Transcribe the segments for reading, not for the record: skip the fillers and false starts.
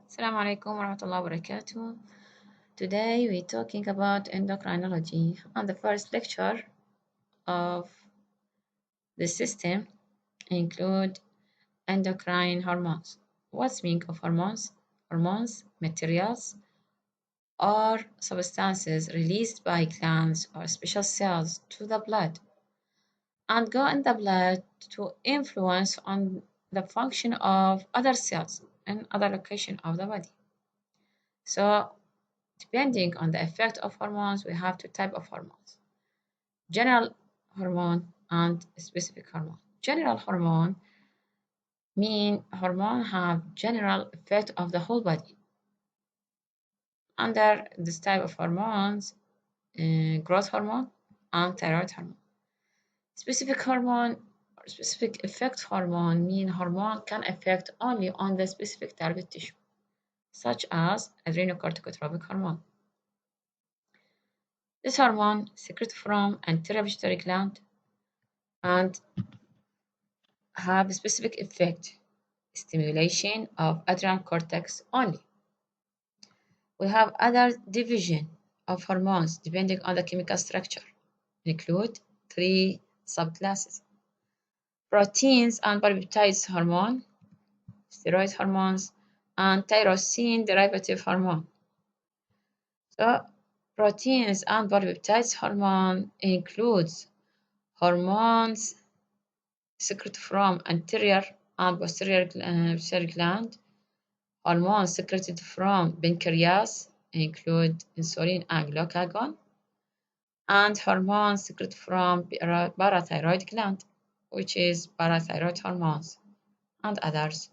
Assalamu alaikum warahmatullahi wabarakatuh. Today we're talking about endocrinology and the first lecture of the system include endocrine hormones. What's the meaning of hormones? Hormones, materials, or substances released by glands or special cells to the blood and go in the blood to influence on the function of other cells in other location of the body. So depending on the effect of hormones, we have two types of hormones: general hormone and specific hormone. General hormone mean hormone have general effect of the whole body. Under this type of hormones, growth hormone and thyroid hormone. Specific hormone or specific effect hormone mean hormone can affect only on the specific target tissue, such as adrenocorticotropic hormone. This hormone secreted from anterior pituitary gland and have a specific effect, stimulation of adrenal cortex only. We have other division of hormones depending on the chemical structure, include three subclasses: proteins and polypeptides hormone, steroid hormones, and tyrosine derivative hormone. So proteins and polypeptides hormone includes hormones secreted from anterior and posterior pituitary gland. Hormones secreted from pancreas include insulin and glucagon, and hormones secreted from parathyroid gland, which is parathyroid hormones, and others.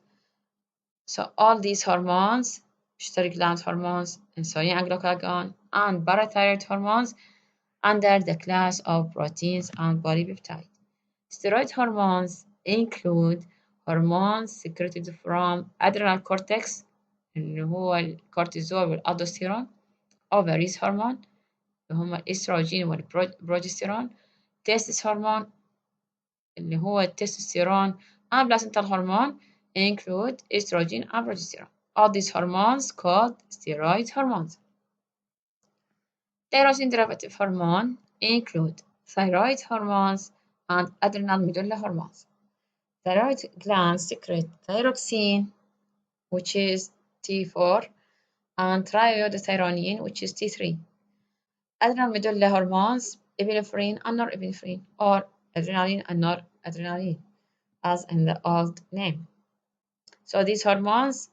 So all these hormones, pituitary gland hormones, insulin and glucagon, and parathyroid hormones under the class of proteins and polypeptide. Steroid hormones include hormones secreted from adrenal cortex اللي هو الكورتيزول والالدوستيرون، ovaries هرمون اللي هما الاستروجين والبروجستيرون، تستس هرمون اللي هو التستوستيرون، and placental hormone include estrogen and progesterone. All these hormones called steroid hormones. Tyrosine derivative hormone include thyroid hormones and adrenal medulla hormones. Thyroid glands secrete thyroxine, which is T4, and triiodothyronine, which is T3. Adrenal medulla hormones, epinephrine and norepinephrine, or adrenaline and noradrenaline, as in the old name. So these hormones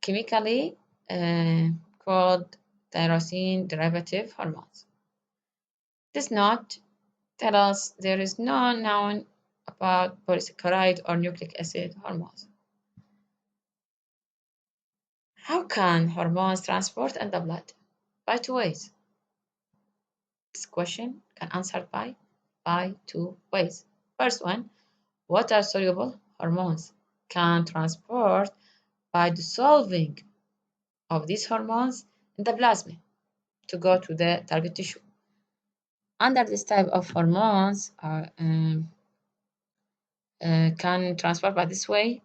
chemically called tyrosine derivative hormones. This note tells us there is no known about polysaccharide or nucleic acid hormones. How can hormones transport in the blood? By two ways. This question can answer by two ways. First one, water-soluble hormones can transport by dissolving of these hormones in the plasma to go to the target tissue. Under this type of hormones can transport by this way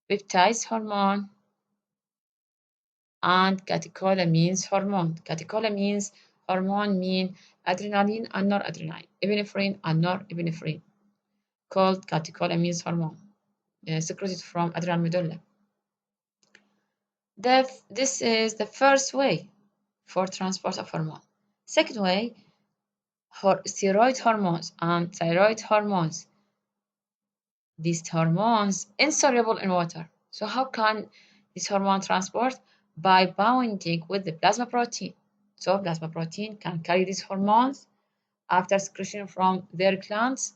peptides hormone and catecholamines hormone. Catecholamines hormone mean adrenaline and noradrenaline, epinephrine and norepinephrine, called catecholamines hormone, secreted from adrenal medulla. This is the first way for transport of hormone. Second way, steroid hormones and thyroid hormones. These hormones insoluble in water. So how can this hormone transport? By binding with the plasma protein. So plasma protein can carry these hormones after secretion from their glands,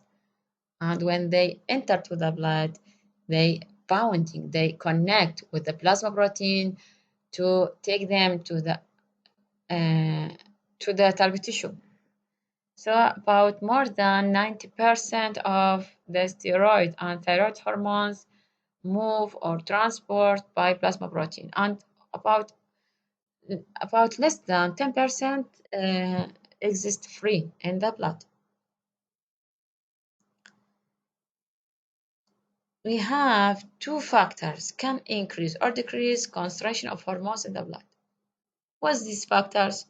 and when they enter to the blood, they connect with the plasma protein to take them to the target tissue. So about more than 90% of the steroid and thyroid hormones move or transport by plasma protein, and about less than 10% exist free in the blood. we have two factors can increase or decrease concentration of hormones in the blood. What's these factors?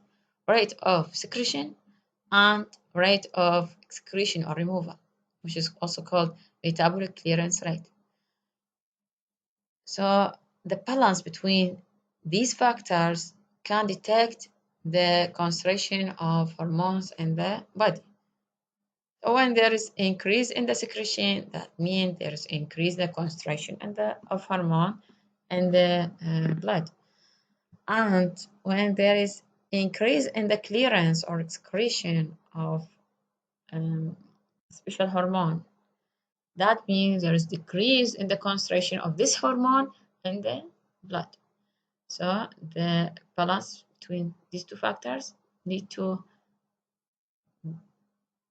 Rate of secretion and rate of excretion or removal, which is also called metabolic clearance rate. So the balance between these factors can detect the concentration of hormones in the body. So when there is increase in the secretion, that means there is increase the concentration of hormone in the blood. And when there is increase in the clearance or excretion of special hormone, that means there is decrease in the concentration of this hormone in the blood. So the balance between these two factors need to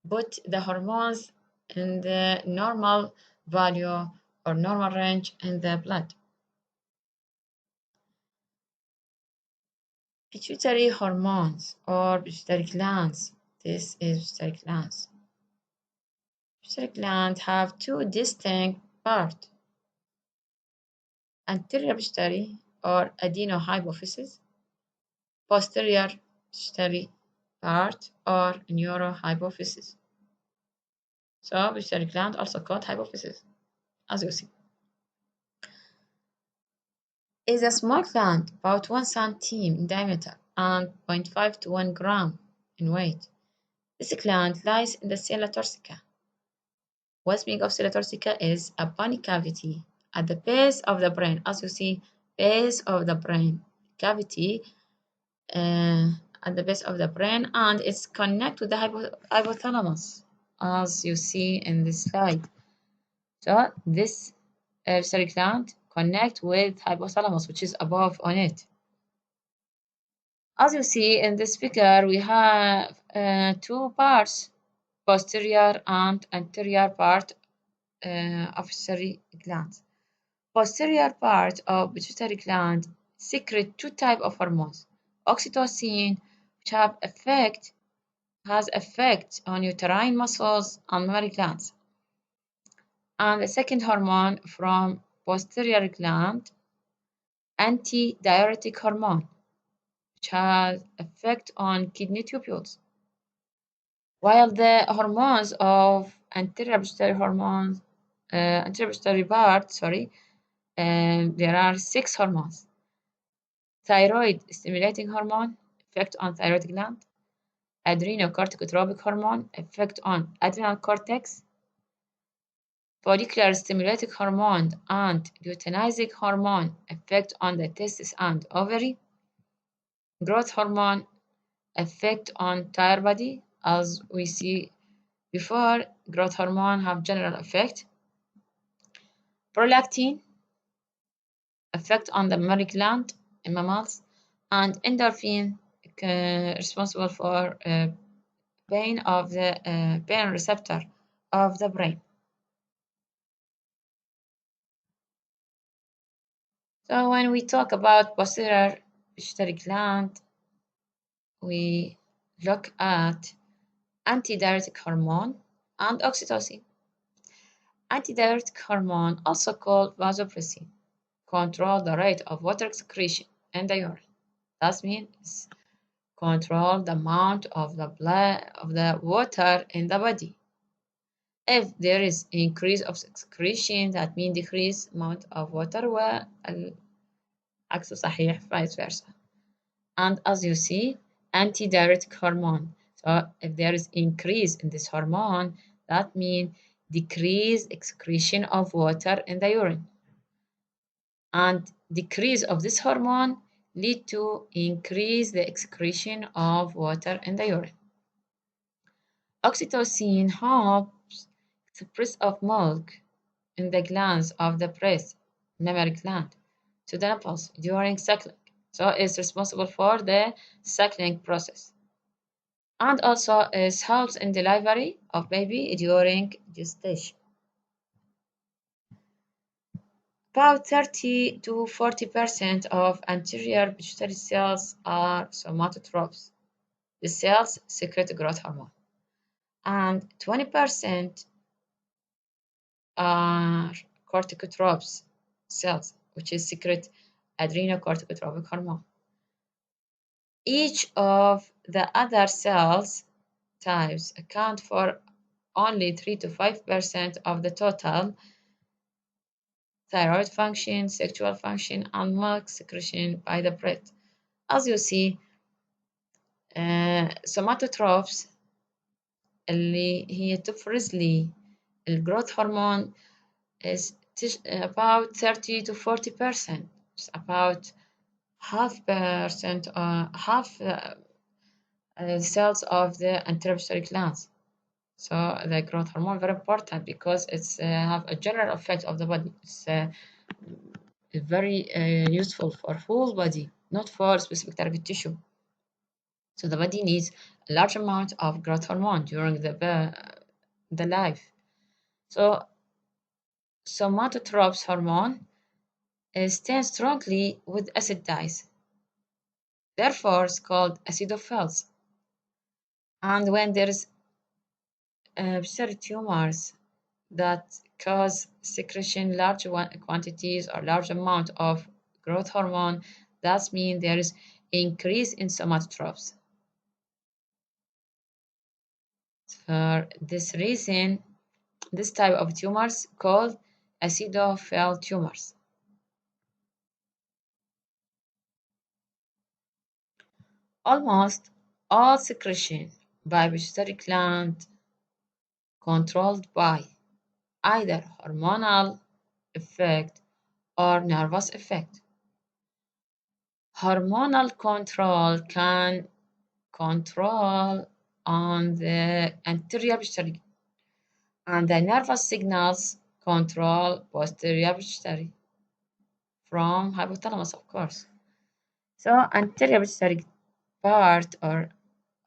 put the hormones in the normal value or normal range in the blood. Pituitary hormones or pituitary glands. This is pituitary glands. Pituitary glands have two distinct parts. Anterior pituitary or adenohypophysis, posterior pituitary part or neurohypophysis. So pituitary gland also called hypophysis, as you see. Is a small gland about 1 centimeter in diameter and 0.5 to 1 gram in weight. This gland lies in the sella turcica. What's meaning of sella turcica is a bony cavity at the base of the brain. As you see, base of the brain cavity at the base of the brain, and it's connected with the hypothalamus, as you see in this slide. So this pituitary gland connect with hypothalamus, which is above on it. As you see in this figure, we have two parts, posterior and anterior part of pituitary gland. Posterior part of pituitary gland secrete two types of hormones: oxytocin, which has effect on uterine muscles and mammary glands, and the second hormone from posterior gland, antidiuretic hormone, which has effect on kidney tubules. While the hormones of anterior pituitary part, there are 6 hormones. Thyroid stimulating hormone, effect on thyroid gland. Adrenocorticotropic hormone, effect on adrenal cortex. Follicular stimulating hormone and luteinizing hormone, effect on the testes and ovary. Growth hormone, effect on entire body. As we see before, growth hormone have general effect. Prolactin, effect on the mammary gland in mammals, and endorphin, responsible for pain of the pain receptor of the brain. So when we talk about posterior pituitary gland, we look at antidiuretic hormone and oxytocin. Antidiuretic hormone, also called vasopressin, control the rate of water excretion in the urine. That means control the amount of the water in the body. If there is increase of excretion, that means decrease amount of water, والعكس صحيح, vice versa. And as you see, antidiuretic hormone. So if there is increase in this hormone, that means decrease excretion of water in the urine. And decrease of this hormone lead to increase the excretion of water in the urine. Oxytocin helps express of milk in the glands of the breast, mammary gland, to the nipples during suckling. So it's responsible for the suckling process. And also it helps in delivery of baby during gestation. About 30 to 40% of anterior pituitary cells are somatotrophs. The cells secrete growth hormone. And 20% are corticotropes cells, which is secrete adrenocorticotropic hormone. Each of the other cells types account for only 3 to 5% of the total thyroid function, sexual function, and milk secretion by the breast. As you see, somatotrophs اللي هي تفرز لي الجروث هرمون is about 30 to 40%. It's about half cells of the antidiuretic glands. So the growth hormone very important because it's have a general effect of the body. It's very useful for whole body, not for specific target tissue. So the body needs a large amount of growth hormone during the life. So somatotrophs hormone stands strongly with acid dyes. Therefore, it's called acidophils. And when there is tumors that cause secretion large quantities or large amount of growth hormone, that means there is increase in somatotrophs. For this reason, this type of tumors called acidophil tumors. Almost all secretion by pituitary gland controlled by either hormonal effect or nervous effect. Hormonal control can control on the anterior pituitary, and the nervous signals control posterior pituitary from hypothalamus, of course. So anterior pituitary part or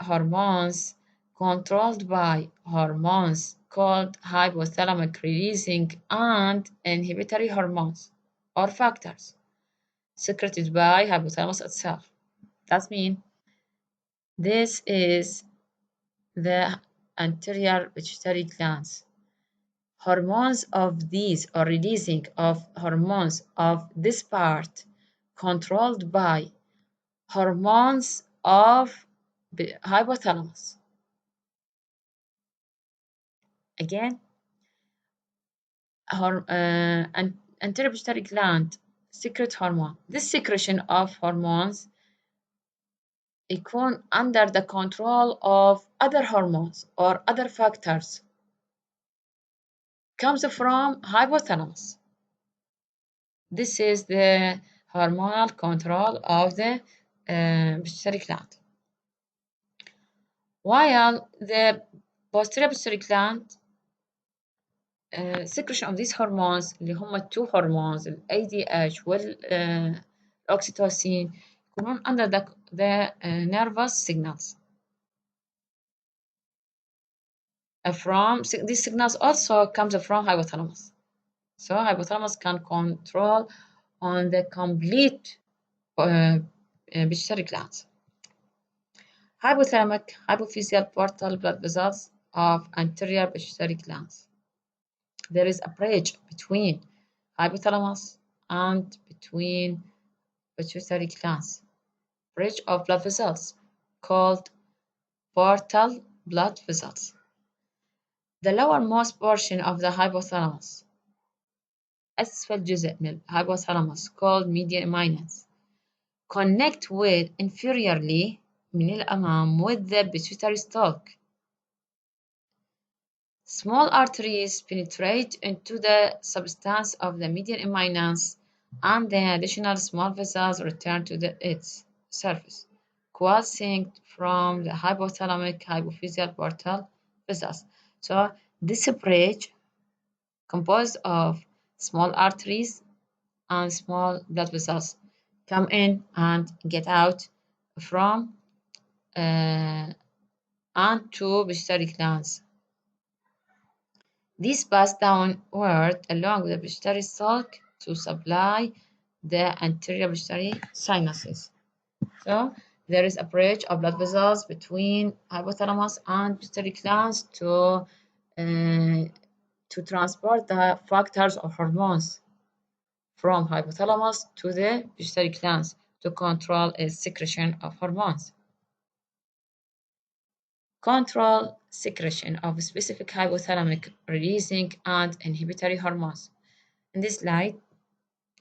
hormones controlled by hormones called hypothalamic releasing and inhibitory hormones or factors secreted by hypothalamus itself. That means this is the anterior pituitary glands. Hormones of these or releasing of hormones of this part controlled by hormones of hypothalamus. Again, anterior pituitary gland secrete hormone. This secretion of hormones يكون under the control of other hormones or other factors comes from hypothalamus. This is the hormonal control of the pituitary gland. While the posterior pituitary gland secretion of these hormones اللي هم two hormones ال ADH والأوكسيتوسين يكونون under the nervous signals. These signals also comes from hypothalamus. So hypothalamus can control on the complete pituitary glands. Hypothalamic, hypophyseal portal blood vessels of anterior pituitary glands. There is a bridge between hypothalamus and between pituitary glands. Bridge of blood vessels called portal blood vessels. The lowermost portion of the hypothalamus, أسفل جزء من الhypothalamus called median eminence, connect with inferiorly من الأمام with the pituitary stalk. Small arteries penetrate into the substance of the median eminence, and then additional small vessels return to its surface, quasi from the hypothalamic hypophyseal portal vessels. So this bridge composed of small arteries and small blood vessels come in and get out from and to pituitary glands. These pass downward along the pituitary stalk to supply the anterior pituitary sinuses. So there is a bridge of blood vessels between hypothalamus and pituitary glands to to transport the factors or hormones from hypothalamus to the pituitary glands to control its secretion of hormones. Control secretion of specific hypothalamic releasing and inhibitory hormones. In this slide,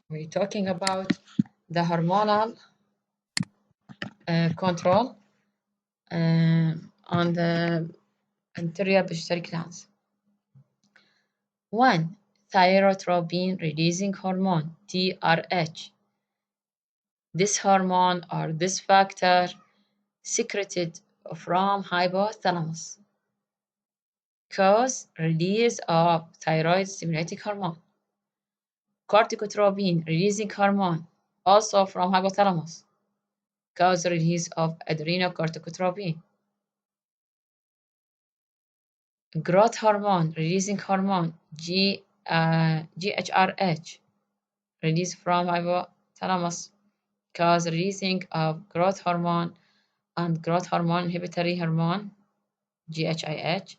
we're talking about the hormonal control on the anterior pituitary glands. 1. Thyrotropin releasing hormone, TRH. This hormone or this factor secreted from hypothalamus cause release of thyroid stimulating hormone. Corticotropin releasing hormone, also from hypothalamus, cause release of adrenocorticotropin. Growth hormone releasing hormone, GHRH, released from hypothalamus, cause releasing of growth hormone and growth hormone inhibitory hormone, GHIH,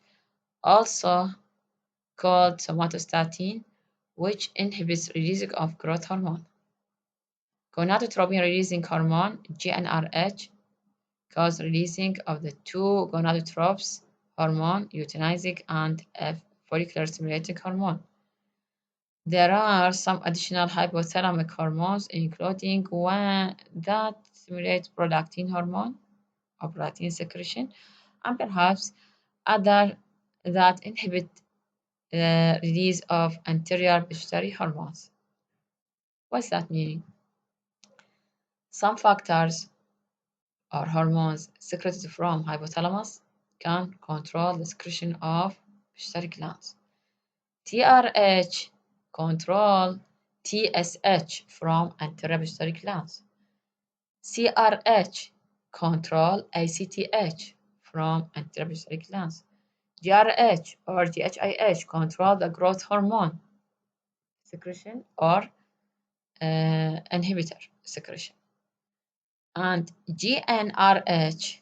also called somatostatin, which inhibits releasing of growth hormone. Gonadotropin releasing hormone, GnRH, cause releasing of the two gonadotropes hormone, luteinizing and follicular stimulating hormone. There are some additional hypothalamic hormones, including one that stimulates prolactin hormone or prolactin secretion, and perhaps other that inhibit the release of anterior pituitary hormones. What's that meaning? Some factors or hormones secreted from hypothalamus can control the secretion of pituitary glands. TRH control TSH from anterior pituitary glands. CRH control ACTH from anterior pituitary glands. GRH or GHIH control the growth hormone secretion or inhibitor secretion. And GnRH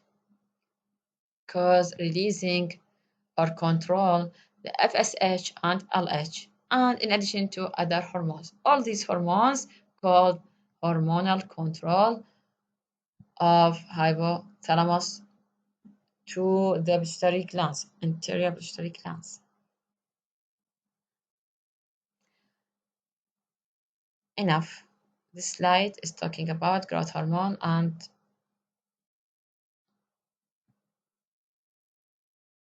cause releasing or control the FSH and LH, and in addition to other hormones. All these hormones called hormonal control of hypothalamus to the pituitary glands, anterior pituitary glands. Enough. This slide is talking about growth hormone and